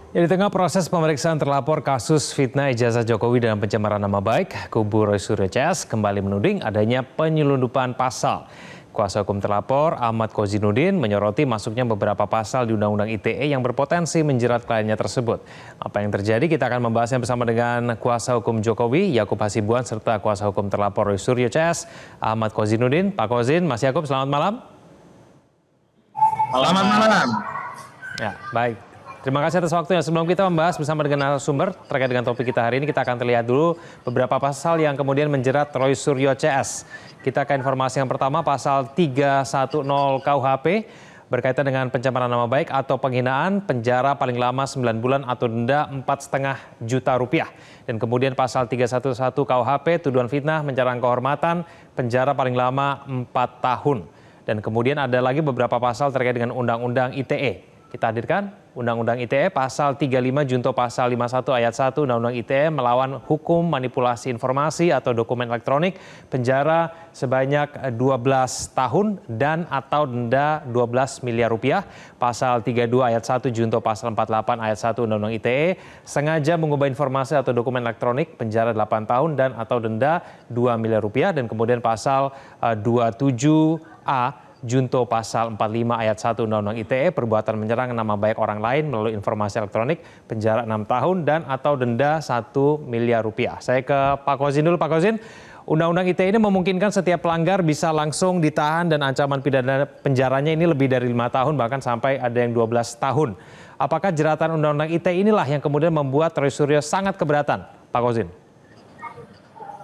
Ya, di tengah proses pemeriksaan terlapor kasus fitnah ijazah Jokowi dan pencemaran nama baik, kubu Roy Suryo CS kembali menuding adanya penyelundupan pasal. Kuasa hukum terlapor Ahmad Kozhinudin menyoroti masuknya beberapa pasal di Undang-Undang ITE yang berpotensi menjerat kliennya tersebut. Apa yang terjadi? Kita akan membahasnya bersama dengan kuasa hukum Jokowi, Yakub Hasibuan, serta kuasa hukum terlapor Roy Suryo CS, Ahmad Kozhinudin. Pak Kozhin, Mas Yakub, selamat malam. Selamat malam. Ya, baik. Terima kasih atas waktunya. Sebelum kita membahas bersama dengan narasumber terkait dengan topik kita hari ini, kita akan terlihat dulu beberapa pasal yang kemudian menjerat Roy Suryo CS. Kita ke informasi yang pertama, pasal 310 KUHP berkaitan dengan pencemaran nama baik atau penghinaan, penjara paling lama 9 bulan atau denda 4,5 juta rupiah. Dan kemudian pasal 311 KUHP, tuduhan fitnah, menyerang kehormatan, penjara paling lama 4 tahun. Dan kemudian ada lagi beberapa pasal terkait dengan Undang-Undang ITE. Kita hadirkan Undang-Undang ITE pasal 35 junto pasal 51 ayat 1 Undang-Undang ITE melawan hukum manipulasi informasi atau dokumen elektronik, penjara sebanyak 12 tahun dan atau denda 12 miliar rupiah. Pasal 32 ayat 1 junto pasal 48 ayat 1 Undang-Undang ITE sengaja mengubah informasi atau dokumen elektronik, penjara 8 tahun dan atau denda 2 miliar rupiah. Dan kemudian pasal 27A junto pasal 45 ayat 1 Undang-Undang ITE perbuatan menyerang nama baik orang lain melalui informasi elektronik, penjara 6 tahun dan atau denda 1 miliar rupiah. Saya ke Pak Kozhin dulu. Pak Kozhin, Undang-Undang ITE ini memungkinkan setiap pelanggar bisa langsung ditahan dan ancaman pidana penjaranya ini lebih dari 5 tahun bahkan sampai ada yang 12 tahun. Apakah jeratan Undang-Undang ITE inilah yang kemudian membuat Roy Suryo sangat keberatan, Pak Kozhin?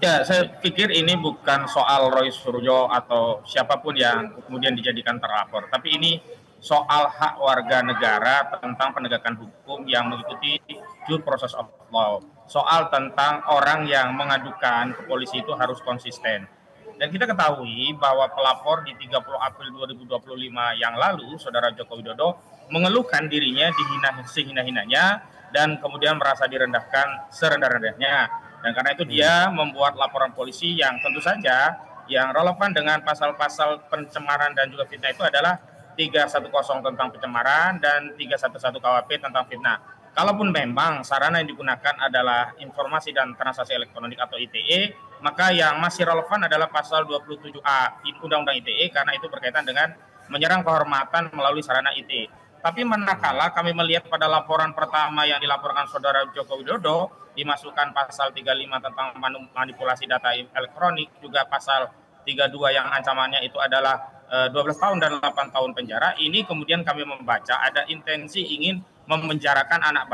Ya, saya pikir ini bukan soal Roy Suryo atau siapapun yang kemudian dijadikan terlapor, tapi ini soal hak warga negara tentang penegakan hukum yang mengikuti due process of law. Soal tentang orang yang mengadukan ke polisi itu harus konsisten. Dan kita ketahui bahwa pelapor di 30 April 2025 yang lalu, Saudara Joko Widodo mengeluhkan dirinya dihina sehina-hinanya dan kemudian merasa direndahkan serendah-rendahnya. Dan karena itu dia membuat laporan polisi yang tentu saja yang relevan dengan pasal-pasal pencemaran dan juga fitnah itu adalah 310 tentang pencemaran dan 311 KUHP tentang fitnah. Kalaupun memang sarana yang digunakan adalah informasi dan transaksi elektronik atau ITE, maka yang masih relevan adalah pasal 27A Undang-Undang ITE karena itu berkaitan dengan menyerang kehormatan melalui sarana ITE. Tapi manakala kami melihat pada laporan pertama yang dilaporkan Saudara Joko Widodo, dimasukkan pasal 35 tentang manipulasi data elektronik, juga pasal 32 yang ancamannya itu adalah 12 tahun dan 8 tahun penjara. Ini kemudian kami membaca ada intensi ingin memenjarakan anak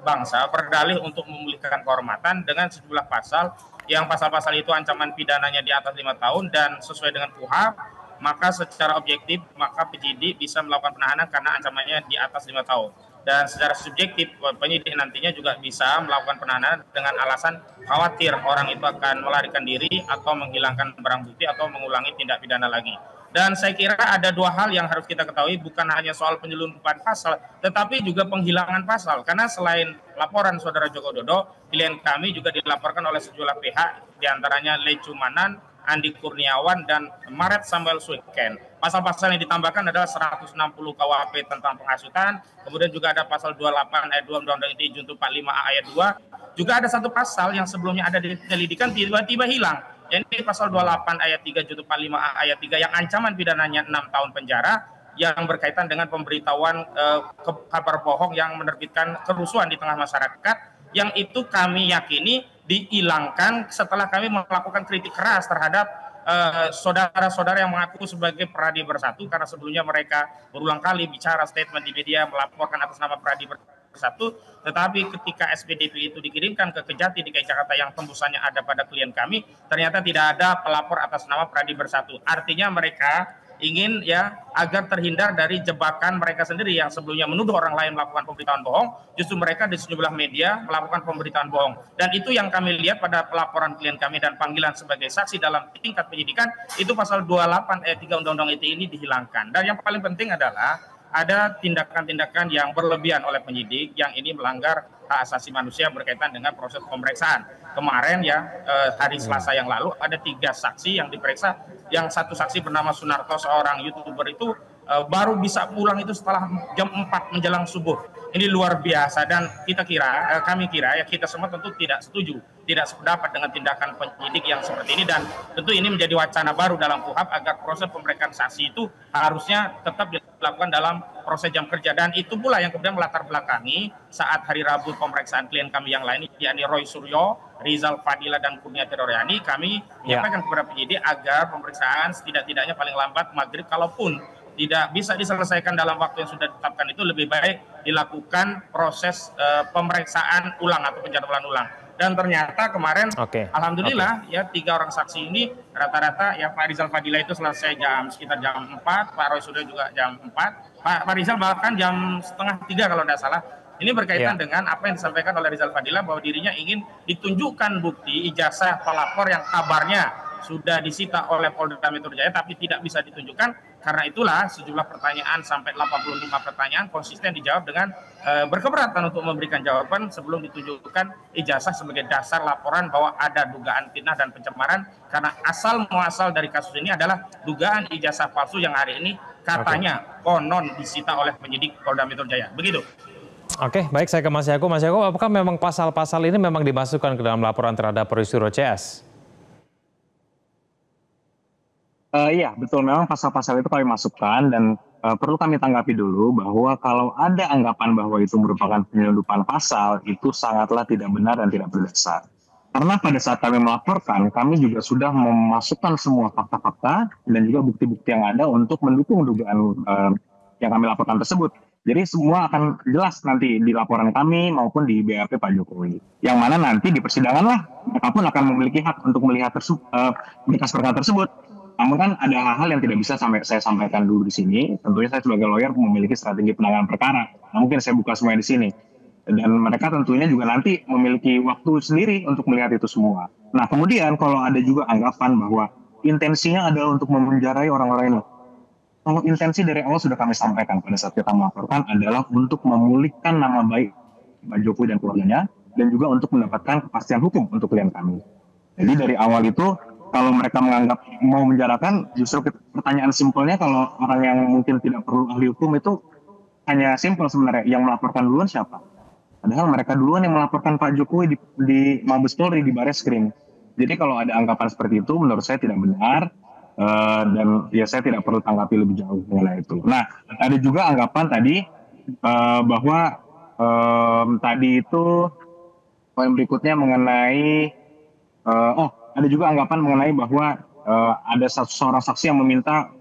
bangsa berdalih untuk memulihkan kehormatan dengan sejumlah pasal yang pasal-pasal itu ancaman pidananya di atas 5 tahun dan sesuai dengan KUHP, maka secara objektif maka penyidik bisa melakukan penahanan karena ancamannya di atas 5 tahun. Dan secara subjektif penyidik nantinya juga bisa melakukan penahanan dengan alasan khawatir orang itu akan melarikan diri atau menghilangkan barang bukti atau mengulangi tindak pidana lagi. Dan saya kira ada dua hal yang harus kita ketahui, bukan hanya soal penyelundupan pasal, tetapi juga penghilangan pasal. Karena selain laporan Saudara Joko Widodo, klien kami juga dilaporkan oleh sejumlah pihak, diantaranya Lecumanan, Andi Kurniawan, dan Maret Samuel Suiken. Pasal-pasal yang ditambahkan adalah 160 KUHP tentang penghasutan, kemudian juga ada pasal 28 ayat 2 Undang-Undang ITE junto 45A ayat 2. Juga ada satu pasal yang sebelumnya ada di penyelidikan tiba-tiba hilang. Ini pasal 28 ayat 3 junto 45A ayat 3 yang ancaman pidananya 6 tahun penjara yang berkaitan dengan pemberitahuan kabar bohong yang menerbitkan kerusuhan di tengah masyarakat, yang itu kami yakini dihilangkan setelah kami melakukan kritik keras terhadap saudara-saudara yang mengaku sebagai Pradi Bersatu, karena sebelumnya mereka berulang kali bicara statement di media melaporkan atas nama Pradi Bersatu, tetapi ketika SPDP itu dikirimkan ke Kejati DKI Jakarta yang tembusannya ada pada klien kami, ternyata tidak ada pelapor atas nama Pradi Bersatu. Artinya mereka ingin agar terhindar dari jebakan mereka sendiri yang sebelumnya menuduh orang lain melakukan pemberitaan bohong, justru mereka di sejumlah media melakukan pemberitaan bohong. Dan itu yang kami lihat pada pelaporan klien kami dan panggilan sebagai saksi dalam tingkat penyidikan, itu pasal 28 ayat 3 Undang-Undang ITE ini dihilangkan. Dan yang paling penting adalah ada tindakan-tindakan yang berlebihan oleh penyidik yang ini melanggar hak asasi manusia berkaitan dengan proses pemeriksaan. Kemarin hari Selasa yang lalu ada 3 saksi yang diperiksa, yang satu saksi bernama Sunarto, seorang YouTuber itu baru bisa pulang itu setelah jam 4 menjelang subuh. Ini luar biasa dan kami kira ya kita semua tentu tidak setuju, tidak sependapat dengan tindakan penyidik yang seperti ini dan tentu ini menjadi wacana baru dalam KUHP agar proses pemeriksaan saksi itu harusnya tetap dilakukan dalam proses jam kerja dan itu pula yang kemudian melatar belakangi saat hari Rabu pemeriksaan klien kami yang lain yakni Roy Suryo, Rizal Fadila dan Kurniati Roryani kami menyampaikan kepada penyidik agar pemeriksaan setidak-tidaknya paling lambat maghrib kalaupun tidak bisa diselesaikan dalam waktu yang sudah ditetapkan itu lebih baik dilakukan proses pemeriksaan ulang atau penjadwalan ulang. Dan ternyata kemarin alhamdulillah ya 3 orang saksi ini rata-rata ya Pak Rizal Fadila itu selesai sekitar jam 4, Pak Roy Suryo juga jam 4, Pak Rizal bahkan jam setengah 3 kalau tidak salah. Ini berkaitan dengan apa yang disampaikan oleh Rizal Fadila bahwa dirinya ingin ditunjukkan bukti ijazah pelapor yang kabarnya sudah disita oleh Polda Metro Jaya tapi tidak bisa ditunjukkan. Karena itulah sejumlah pertanyaan sampai 85 pertanyaan konsisten dijawab dengan berkeberatan untuk memberikan jawaban sebelum ditunjukkan ijazah sebagai dasar laporan bahwa ada dugaan fitnah dan pencemaran karena asal muasal dari kasus ini adalah dugaan ijazah palsu yang hari ini katanya konon disita oleh penyidik Polda Metro Jaya. Begitu. Oke, baik saya ke Mas Yako. Mas Yako, apakah memang pasal-pasal ini memang dimasukkan ke dalam laporan terhadap Roy Suryo CS? Iya, betul. Memang pasal-pasal itu kami masukkan dan perlu kami tanggapi dulu bahwa kalau ada anggapan bahwa itu merupakan penyelundupan pasal, itu sangatlah tidak benar dan tidak berdasar. Karena pada saat kami melaporkan, kami juga sudah memasukkan semua fakta-fakta dan juga bukti-bukti yang ada untuk mendukung dugaan yang kami laporkan tersebut. Jadi semua akan jelas nanti di laporan kami maupun di BAP Pak Jokowi. Yang mana nanti di persidangan lah, apapun akan memiliki hak untuk melihat berkas perkara tersebut. Namun kan ada hal-hal yang tidak bisa saya sampaikan dulu di sini. Tentunya saya sebagai lawyer memiliki strategi penanganan perkara. Nah, mungkin saya buka semuanya di sini. Dan mereka tentunya juga nanti memiliki waktu sendiri untuk melihat itu semua. Nah, kemudian kalau ada juga anggapan bahwa intensinya adalah untuk memenjarahi orang-orang ini. Kalau intensi dari awal sudah kami sampaikan pada saat kita melaporkan adalah untuk memulihkan nama baik Pak Jokowi dan keluarganya dan juga untuk mendapatkan kepastian hukum untuk klien kami. Jadi dari awal itu kalau mereka menganggap mau menjarakan, justru pertanyaan simpelnya kalau orang yang mungkin tidak perlu ahli hukum itu hanya simpel sebenarnya. Yang melaporkan duluan siapa? Padahal mereka duluan yang melaporkan Pak Jokowi di Mabes Polri, di Barreskrim. Jadi kalau ada anggapan seperti itu, menurut saya tidak benar. Dan ya saya tidak perlu tanggapi lebih jauh mengenai itu. Nah, ada juga anggapan tadi bahwa tadi itu poin berikutnya mengenai ada juga anggapan mengenai bahwa ada seorang saksi yang meminta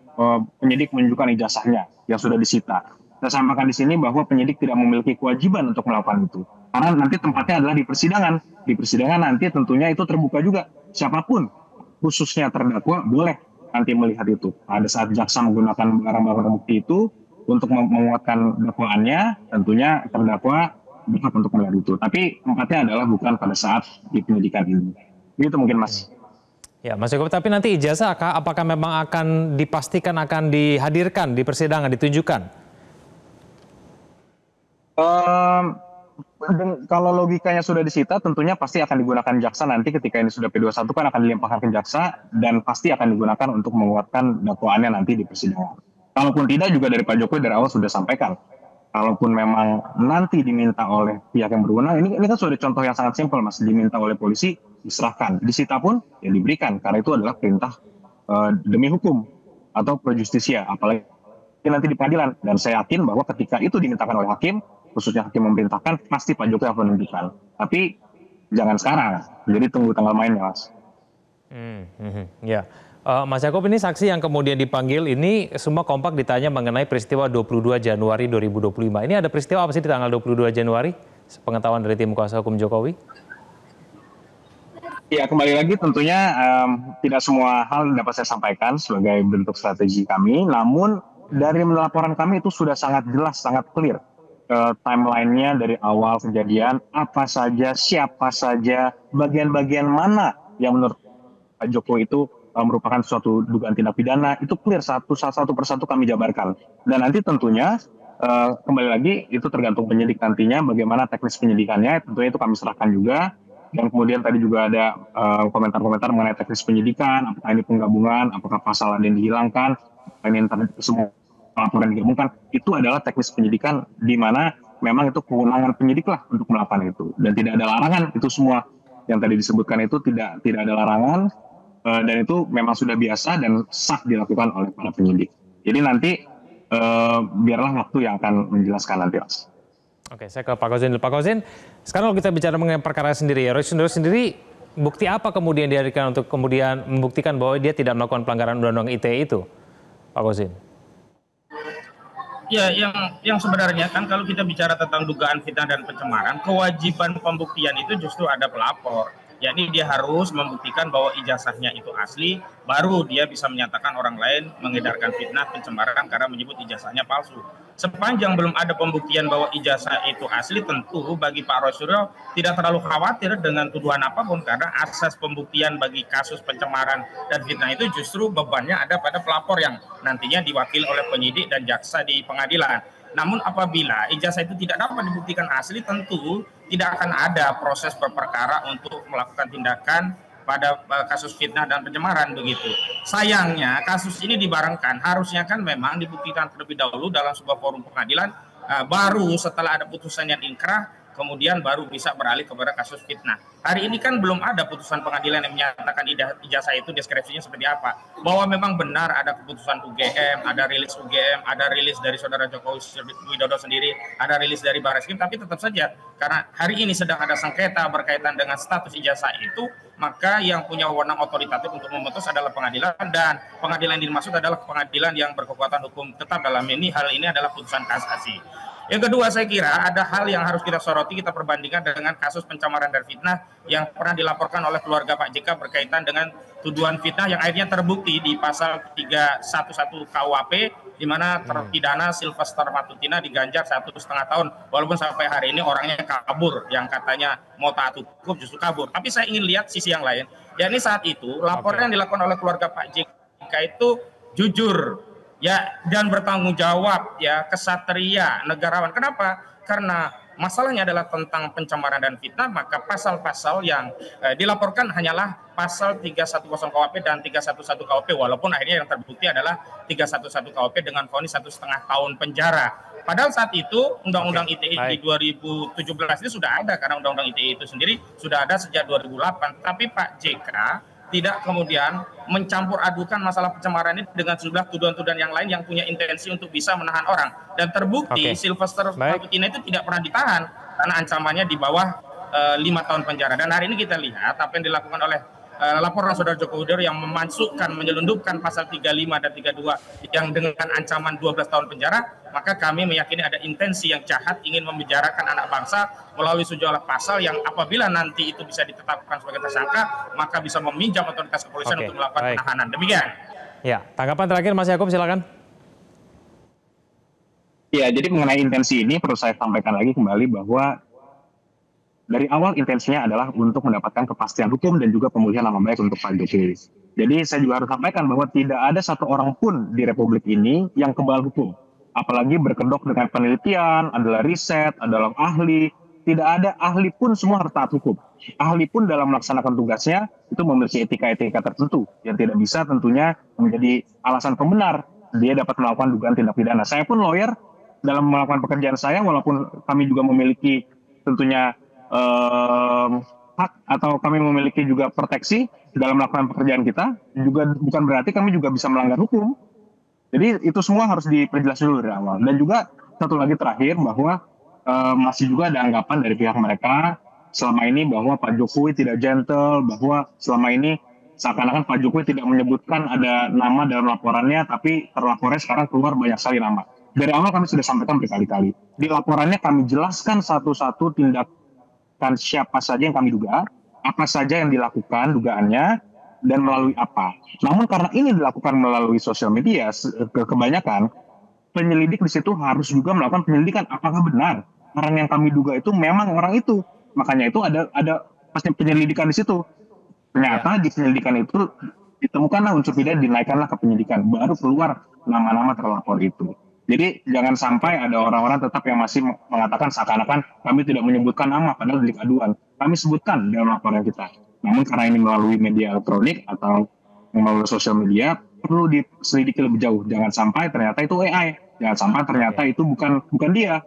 penyidik menunjukkan ijazahnya yang sudah disita. Saya sampaikan di sini bahwa penyidik tidak memiliki kewajiban untuk melakukan itu. Karena nanti tempatnya adalah di persidangan. Di persidangan nanti tentunya itu terbuka juga. Siapapun, khususnya terdakwa, boleh nanti melihat itu. Pada saat jaksa menggunakan barang-barang bukti itu untuk menguatkan dakwaannya, tentunya terdakwa berhak untuk melihat itu. Tapi tempatnya adalah bukan pada saat di penyidikan ini. Begitu mungkin Mas. Ya Mas Yoko, tapi nanti ijazah apakah memang akan dipastikan akan dihadirkan di persidangan, ditunjukkan? Kalau logikanya sudah disita, tentunya pasti akan digunakan jaksa nanti ketika ini sudah P21 kan akan dilimpahkan ke jaksa dan pasti akan digunakan untuk menguatkan dakwaannya nanti di persidangan. Kalaupun tidak juga dari Pak Jokowi dari awal sudah sampaikan. Kalaupun memang nanti diminta oleh pihak yang berwenang, ini kan sudah contoh yang sangat simpel Mas, diminta oleh polisi diserahkan, disita pun ya diberikan karena itu adalah perintah demi hukum atau pro justisia, apalagi nanti di pengadilan. Dan saya yakin bahwa ketika itu dimintakan oleh hakim, khususnya hakim memerintahkan, pasti Pak Jokowi akan menunjukkan. Tapi jangan sekarang, jadi tunggu tanggal mainnya Mas. Ya. Mas Yakob, ini saksi yang kemudian dipanggil ini semua kompak ditanya mengenai peristiwa 22 Januari 2025. Ini ada peristiwa apa sih di tanggal 22 Januari? Pengetahuan dari tim kuasa hukum Jokowi? Ya, kembali lagi tentunya tidak semua hal dapat saya sampaikan sebagai bentuk strategi kami. Namun dari laporan kami itu sudah sangat jelas, sangat clear. Timeline-nya dari awal kejadian, apa saja, siapa saja, bagian-bagian mana yang menurut Pak Jokowi itu merupakan suatu dugaan tindak pidana, itu clear satu persatu kami jabarkan. Dan nanti tentunya kembali lagi itu tergantung penyidik nantinya bagaimana teknis penyidikannya, tentunya itu kami serahkan juga. Dan kemudian tadi juga ada komentar-komentar mengenai teknis penyidikan, apakah ini penggabungan, apakah pasal ada yang dihilangkan, ini internet semua laporan digabungkan, itu adalah teknis penyidikan di mana memang itu kewenangan penyidik lah untuk melakukan itu, dan tidak ada larangan. Itu semua yang tadi disebutkan itu tidak ada larangan, dan itu memang sudah biasa dan sah dilakukan oleh para penyidik. Jadi nanti biarlah waktu yang akan menjelaskan nanti, Mas. Oke, saya ke Pak Kozin dulu. Pak Kozin, sekarang kalau kita bicara mengenai perkara sendiri, Roy Suryo sendiri, bukti apa kemudian dihadirkan untuk kemudian membuktikan bahwa dia tidak melakukan pelanggaran Undang-Undang ITE itu, Pak Kozin? Ya, yang sebenarnya kan kalau kita bicara tentang dugaan fitnah dan pencemaran, kewajiban pembuktian itu justru ada pelapor. Yakni dia harus membuktikan bahwa ijazahnya itu asli, baru dia bisa menyatakan orang lain mengedarkan fitnah pencemaran karena menyebut ijazahnya palsu. Sepanjang belum ada pembuktian bahwa ijazah itu asli, tentu bagi Pak Roy Suryo tidak terlalu khawatir dengan tuduhan apapun, karena asas pembuktian bagi kasus pencemaran dan fitnah itu justru bebannya ada pada pelapor yang nantinya diwakili oleh penyidik dan jaksa di pengadilan. Namun apabila ijazah itu tidak dapat dibuktikan asli, tentu tidak akan ada proses berperkara untuk melakukan tindakan pada kasus fitnah dan pencemaran begitu. Sayangnya kasus ini dibarengkan, harusnya kan memang dibuktikan terlebih dahulu dalam sebuah forum pengadilan, baru setelah ada putusan yang inkrah, kemudian baru bisa beralih kepada kasus fitnah. Hari ini kan belum ada putusan pengadilan yang menyatakan ijazah itu deskripsinya seperti apa. Bahwa memang benar ada keputusan UGM, ada rilis UGM, ada rilis dari Saudara Joko Widodo sendiri, ada rilis dari Barreskrim, tapi tetap saja karena hari ini sedang ada sengketa berkaitan dengan status ijazah itu, maka yang punya wewenang otoritatif untuk memutus adalah pengadilan, dan pengadilan yang dimaksud adalah pengadilan yang berkekuatan hukum tetap. Dalam ini hal ini adalah putusan kasasi. Yang kedua, saya kira ada hal yang harus kita soroti, kita perbandingkan dengan kasus pencemaran dan fitnah yang pernah dilaporkan oleh keluarga Pak JK berkaitan dengan tuduhan fitnah yang akhirnya terbukti di pasal 311 KUHP, di mana terpidana Sylvester Matutina diganjar 1,5 tahun, walaupun sampai hari ini orangnya kabur, yang katanya mau taat hukum justru kabur. Tapi saya ingin lihat sisi yang lain, yakni saat itu laporan yang dilakukan oleh keluarga Pak JK itu jujur, ya, dan bertanggung jawab, ya, kesatria, negarawan. Kenapa? Karena masalahnya adalah tentang pencemaran dan fitnah, maka pasal-pasal yang dilaporkan hanyalah pasal 310 KUHP dan 311 KUHP, walaupun akhirnya yang terbukti adalah 311 KUHP dengan vonis 1,5 tahun penjara. Padahal saat itu Undang-Undang ITE di 2017 itu sudah ada, karena Undang-Undang ITE itu sendiri sudah ada sejak 2008. Tapi Pak JK tidak kemudian mencampur adukan masalah pencemaran ini dengan sejumlah tuduhan-tuduhan yang lain yang punya intensi untuk bisa menahan orang. Dan terbukti Sylvester Matutina itu tidak pernah ditahan karena ancamannya di bawah 5 tahun penjara. Dan hari ini kita lihat apa yang dilakukan oleh laporan Saudara Joko Widodo yang memasukkan, menyelundupkan pasal 35 dan 32 yang dengan ancaman 12 tahun penjara, maka kami meyakini ada intensi yang jahat ingin memenjarakan anak bangsa melalui sejumlah pasal yang apabila nanti itu bisa ditetapkan sebagai tersangka, maka bisa meminjam otoritas kepolisian untuk melakukan penahanan. Demikian. Ya, tanggapan terakhir Mas Yakub, silakan. Ya, jadi mengenai intensi ini perlu saya sampaikan lagi kembali bahwa dari awal intensinya adalah untuk mendapatkan kepastian hukum dan juga pemulihan nama baik untuk Pak Jokowi. Jadi saya juga harus sampaikan bahwa tidak ada satu orang pun di Republik ini yang kebal hukum. Apalagi berkedok dengan penelitian, adalah riset, adalah ahli. Tidak ada ahli pun, semua harus taat hukum. Ahli pun dalam melaksanakan tugasnya itu memiliki etika-etika tertentu yang tidak bisa tentunya menjadi alasan pembenar dia dapat melakukan dugaan tindak pidana. Saya pun lawyer dalam melakukan pekerjaan saya, walaupun kami juga memiliki tentunya hak atau kami memiliki juga proteksi dalam melakukan pekerjaan kita, juga bukan berarti kami juga bisa melanggar hukum. Jadi itu semua harus diperjelas dulu dari awal. Dan juga satu lagi terakhir, bahwa masih juga ada anggapan dari pihak mereka selama ini bahwa Pak Jokowi tidak gentle, bahwa selama ini seakan-akan Pak Jokowi tidak menyebutkan ada nama dalam laporannya, tapi terlapornya sekarang keluar banyak sekali nama. Dari awal kami sudah sampaikan berkali-kali. Di laporannya kami jelaskan satu-satu tindakan siapa saja yang kami duga, apa saja yang dilakukan dugaannya, dan melalui apa. Namun karena ini dilakukan melalui sosial media, kebanyakan penyelidik di situ harus juga melakukan penyelidikan apakah benar orang yang kami duga itu memang orang itu. Makanya itu ada pasti penyelidikan di situ. Ternyata di penyelidikan itu ditemukanlah unsur pidana, dinaikkanlah ke penyidikan, baru keluar nama-nama terlapor itu. Jadi jangan sampai ada orang-orang tetap yang masih mengatakan seakan-akan kami tidak menyebutkan nama padahal delik aduan. Kami sebutkan dalam laporan kita. Namun karena ini melalui media elektronik atau melalui sosial media, perlu diselidiki lebih jauh. Jangan sampai ternyata itu AI. Jangan sampai ternyata itu bukan dia.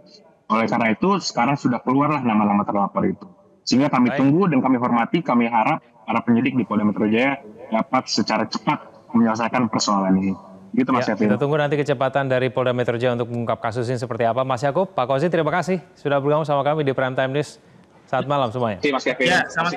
Oleh karena itu sekarang sudah keluarlah nama-nama terlapor itu. Sehingga kami tunggu dan kami hormati, kami harap para penyidik di Polda Metro Jaya dapat secara cepat menyelesaikan persoalan ini. Gitu Mas Kevin. Kita tunggu nanti kecepatan dari Polda Metro Jaya untuk mengungkap kasus ini seperti apa. Mas Yakub, Pak Kozi, terima kasih sudah bergabung sama kami di Prime Time News. Saat malam semuanya. Terima kasih Mas Kevin. Ya, sama